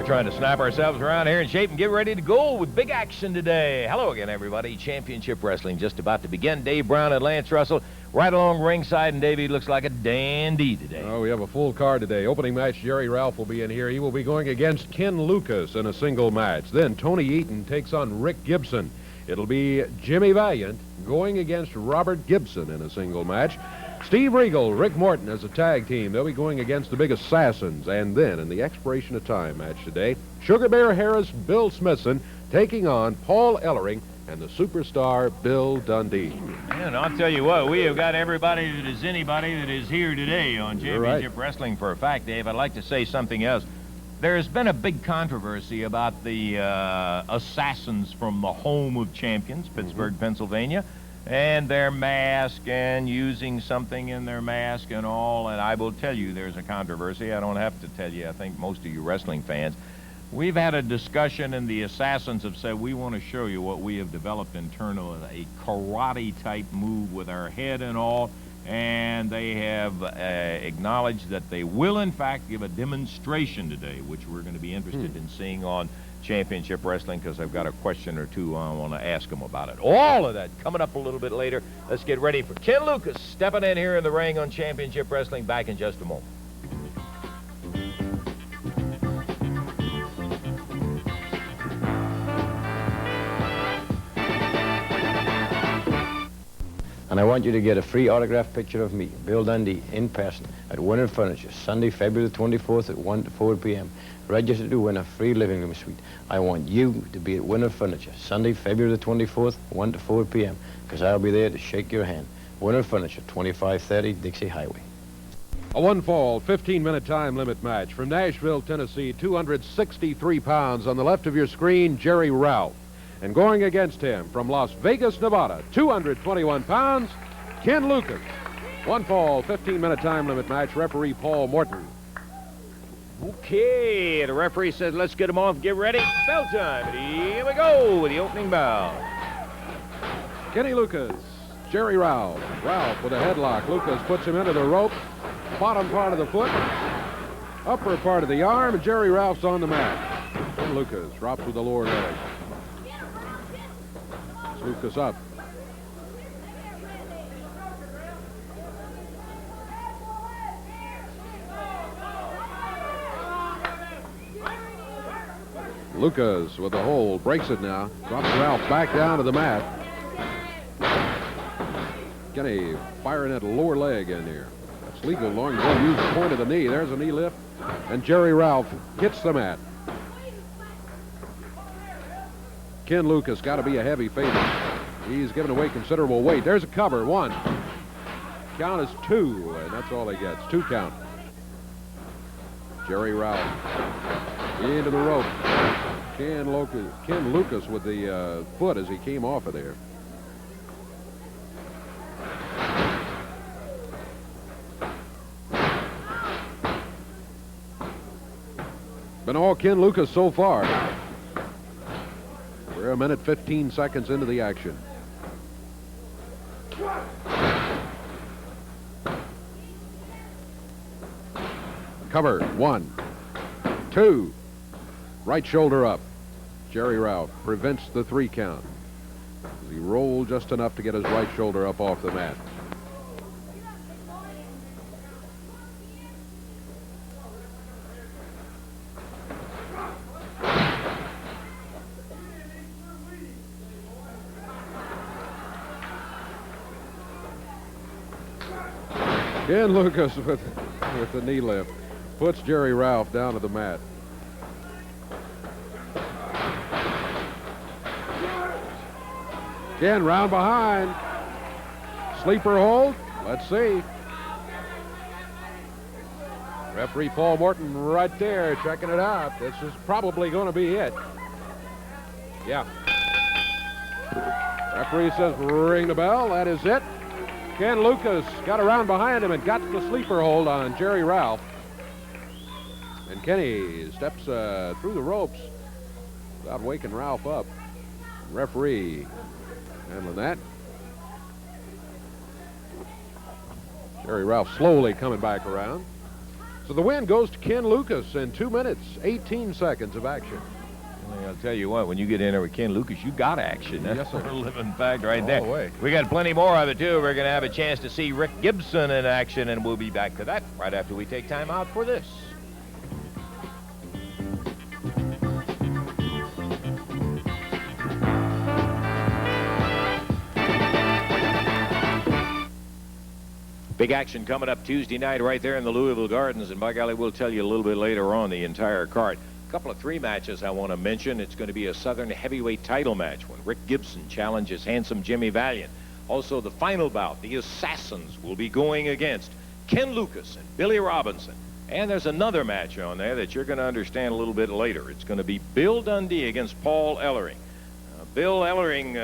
trying to snap ourselves around here in shape and get ready to go with big action today. Hello again, everybody. Championship Wrestling just about to begin. Dave Brown and Lance Russell right along ringside, and Davey looks like a dandy today. Oh, we have a full card today. Opening match, Jerry Ralph will be in here. He will be going against Ken Lucas in a single match. Then Tony Eaton takes on Rick Gibson. It'll be Jimmy Valiant going against Robert Gibson in a single match. Steve Regal, Rick Morton as a tag team. They'll be going against the Big Assassins. And then, in the expiration of time match today, Sugar Bear Harris, Bill Smithson taking on Paul Ellering and the superstar Bill Dundee. And I'll tell you what, we have got everybody that is anybody that is here today on Championship Wrestling for a fact, Dave. I'd like to say something else. There has been a big controversy about the assassins from the home of champions, Pittsburgh, Pennsylvania, and their mask and using something in their mask and all. And I will tell you there's a controversy. I don't have to tell you. I think most of you wrestling fans. We've had a discussion, and the assassins have said, we want to show you what we have developed in terms of a karate-type move with our head and all. And they have acknowledged that they will, in fact, give a demonstration today, which we're going to be interested in seeing on Championship Wrestling, because I've got a question or two I want to ask them about it. All of that coming up a little bit later. Let's get ready for Ken Lucas stepping in here in the ring on Championship Wrestling. Back in just a moment. And I want you to get a free autographed picture of me, Bill Dundee, in person at Winter Furniture, Sunday, February the 24th at 1 to 4 p.m. Register to win a free living room suite. I want you to be at Winter Furniture, Sunday, February the 24th, 1 to 4 p.m., because I'll be there to shake your hand. Winter Furniture, 2530 Dixie Highway. A one-fall, 15-minute time limit match from Nashville, Tennessee, 263 pounds. On the left of your screen, Jerry Ralph. And going against him from Las Vegas, Nevada, 221 pounds, Ken Lucas. One fall, 15-minute time limit match, referee Paul Morton. Okay, the referee says let's get them off, get ready, bell time. And here we go with the opening bell. Kenny Lucas, Jerry Ralph. Ralph with a headlock. Lucas puts him into the rope, bottom part of the foot, upper part of the arm, and Jerry Ralph's on the mat. Ken Lucas drops with the lower leg. Lucas up. Lucas with the hold, breaks it now, drops Ralph back down to the mat. Kenny firing that lower leg in there. That's legal long as you use the point of the knee. There's a knee lift, and Jerry Ralph hits the mat. Ken Lucas got to be a heavy favorite. He's giving away considerable weight. There's a cover. One. Count is two, and that's all he gets. 2 count. Jerry Ralph into the rope. Ken Lucas with the foot as he came off of there. Been all Ken Lucas so far. We're a minute 15 seconds into the action. Cover. 1, 2. Right shoulder up. Jerry Ralph prevents the 3 count. He rolled just enough to get his right shoulder up off the mat. Ken Lucas with the knee lift puts Jerry Ralph down to the mat. Ken round behind. Sleeper hold. Let's see. Referee Paul Morton right there checking it out. This is probably going to be it. Yeah. Referee says ring the bell. That is it. Ken Lucas got around behind him and got the sleeper hold on Jerry Ralph. And Kenny steps through the ropes without waking Ralph up. Referee handling that. Jerry Ralph slowly coming back around. So the win goes to Ken Lucas in 2 minutes, 18 seconds of action. Well, I'll tell you what, when you get in there with Ken Lucas, you got action. That's Yes, sir. a living fact right All there. the way. We got plenty more of it, too. We're going to have a chance to see Rick Gibson in action, and we'll be back to that right after we take time out for this. Big action coming up Tuesday night right there in the Louisville Gardens, and by golly, we'll tell you a little bit later on the entire card. A couple of 3 matches I want to mention. It's going to be a Southern heavyweight title match when Rick Gibson challenges handsome Jimmy Valiant. Also, the final bout, the Assassins will be going against Ken Lucas and Billy Robinson. And there's another match on there that you're going to understand a little bit later. It's going to be Bill Dundee against Paul Ellering. Bill Ellering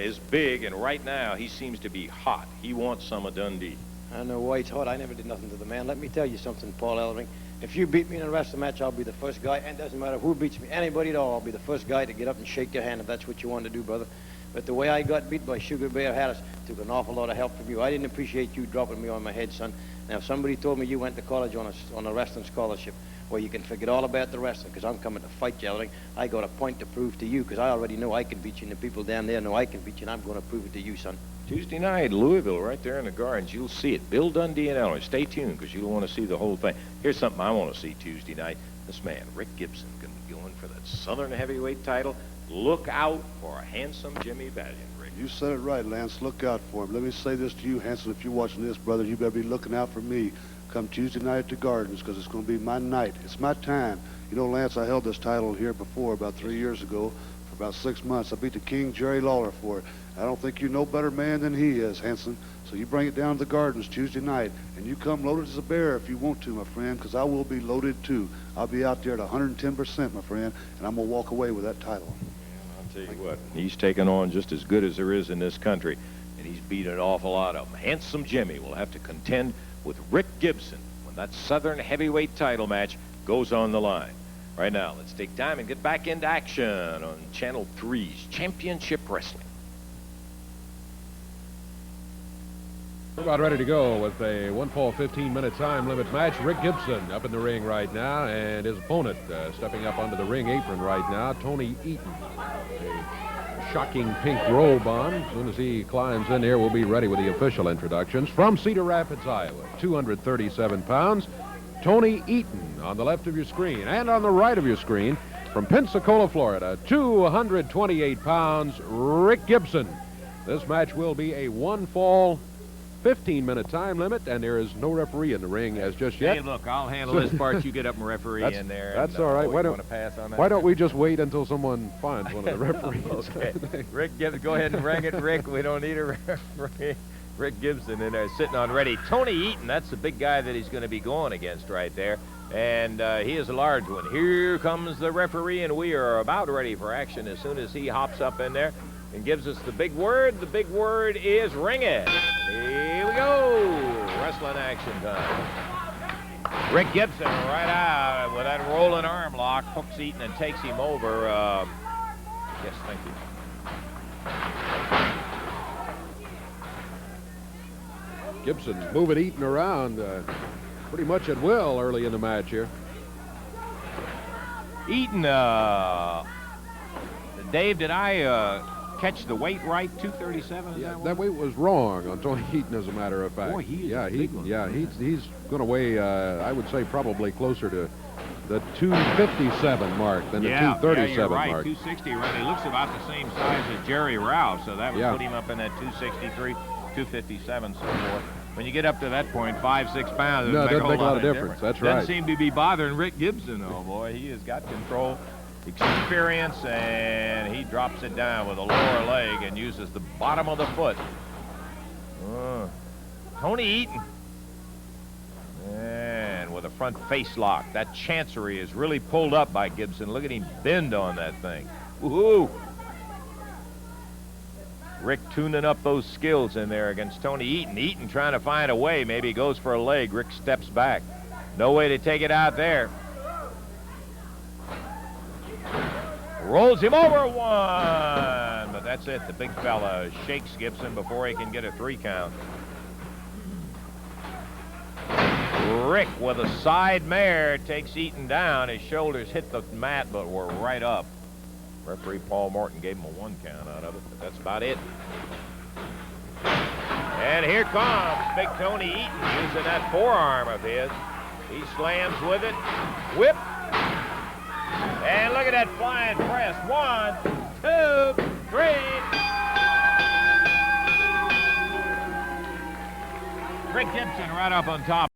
is big, and right now he seems to be hot. He wants some of Dundee. I know why it's hot. I never did nothing to the man. Let me tell you something, Paul Ellering. If you beat me in a wrestling match, I'll be the first guy, and it doesn't matter who beats me, anybody at all, I'll be the first guy to get up and shake your hand if that's what you want to do, brother. But the way I got beat by Sugar Bear Harris took an awful lot of help from you. I didn't appreciate you dropping me on my head, son. Now, if somebody told me you went to college on a wrestling scholarship where you can forget all about the wrestling, because I'm coming to fight you, Ellering, I got a point to prove to you, because I already know I can beat you, and the people down there know I can beat you, and I'm going to prove it to you, son. Tuesday night, Louisville, right there in the Gardens. You'll see it. Bill Dundee and Ellering. Stay tuned, because you'll want to see the whole thing. Here's something I want to see Tuesday night. This man, Rick Gibson, going to be going for that Southern heavyweight title. Look out for a handsome Jimmy Valiant, Rick. You said it right, Lance. Look out for him. Let me say this to you, Hanson. If you're watching this, brother, you better be looking out for me come Tuesday night at the Gardens, because it's going to be my night. It's my time. You know, Lance, I held this title here before about 3 years ago for about 6 months. I beat the King, Jerry Lawler, for it. I don't think you know better man than he is, Hanson. So you bring it down to the Gardens Tuesday night, and you come loaded as a bear if you want to, my friend, because I will be loaded too. I'll be out there at 110%, my friend, and I'm going to walk away with that title. I'll tell you what, he's taken on just as good as there is in this country, and he's beat an awful lot of them. Handsome Jimmy will have to contend with Rick Gibson when that Southern heavyweight title match goes on the line. Right now, let's take time and get back into action on Channel 3's Championship Wrestling. We're about ready to go with a 1-fall 15-minute time limit match. Rick Gibson up in the ring right now, and his opponent stepping up onto the ring apron right now, Tony Eaton. A shocking pink robe on. As soon as he climbs in here, we'll be ready with the official introductions. From Cedar Rapids, Iowa, 237 pounds, Tony Eaton on the left of your screen. And on the right of your screen, from Pensacola, Florida, 228 pounds, Rick Gibson. This match will be a 1-fall 15-minute time limit, and there is no referee in the ring as just yet. Hey, look, I'll handle this part. You get up and referee in there. That's all right. Why don't we just wait until someone finds one of the referees? Okay. Rick Gibson, go ahead and bring it, Rick. We don't need a referee. Rick Gibson in there sitting on ready. Tony Eaton, that's the big guy that he's going to be going against right there. And he is a large one. Here comes the referee, and we are about ready for action as soon as he hops up in there and gives us the big word. The big word is ring it. Here we go. Wrestling action time. Rick Gibson right out with that rolling arm lock, hooks Eaton and takes him over. Yes, thank you. Gibson moving Eaton around pretty much at will early in the match here. Eaton, Dave, did I catch the weight right? 237? Yeah, that weight was wrong on Tony Eaton, as a matter of fact. Boy, he is a big one. Yeah, he's going to weigh, I would say, probably closer to the 257 mark than the 237 you're right. mark. 260, right? He looks about the same size as Jerry Rouse, so that would put him up in that 263, 257, so forth. When you get up to that point, 5-6 pounds, no, it doesn't make a lot of difference. That's right. Doesn't seem to be bothering Rick Gibson, oh boy. He has got control, experience, and he drops it down with a lower leg and uses the bottom of the foot. Tony Eaton. And with a front face lock. That chancery is really pulled up by Gibson. Look at him bend on that thing. Woohoo! Rick tuning up those skills in there against Tony Eaton. Eaton trying to find a way. Maybe he goes for a leg. Rick steps back. No way to take it out there. Rolls him over one. But that's it. The big fella shakes Gibson before he can get a 3 count. Rick with a side mare takes Eaton down. His shoulders hit the mat, but were right up. Referee Paul Morton gave him a 1 count out of it, but that's about it. And here comes Big Tony Eaton using that forearm of his. He slams with it. Whip. And look at that flying press. 1, 2, 3. Rick Gibson right up on top.